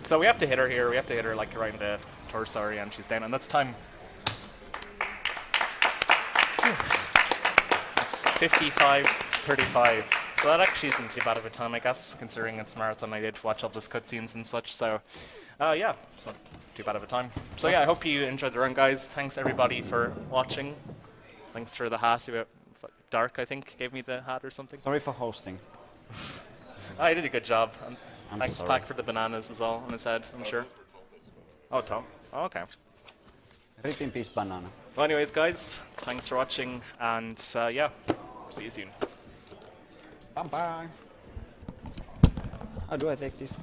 So we have to hit her here. We have to hit her like right in the torso area, and she's down, and that's time. It's 55:35. So that actually isn't too bad of a time, I guess, considering it's marathon. I did watch all those cutscenes and such, so yeah, it's not too bad of a time. So yeah, I hope you enjoyed the run, guys. Thanks everybody for watching. Thanks for the hat. Dark, I think, gave me the hat or something. Sorry for hosting. I did a good job. And I'm thanks, sorry. Pack, for the bananas as well on his head, I'm sure. Oh, Tom. Oh, okay. Rip in peace, banana. Well, anyways, guys, thanks for watching, and yeah, see you soon. Bye bye. How do I take this?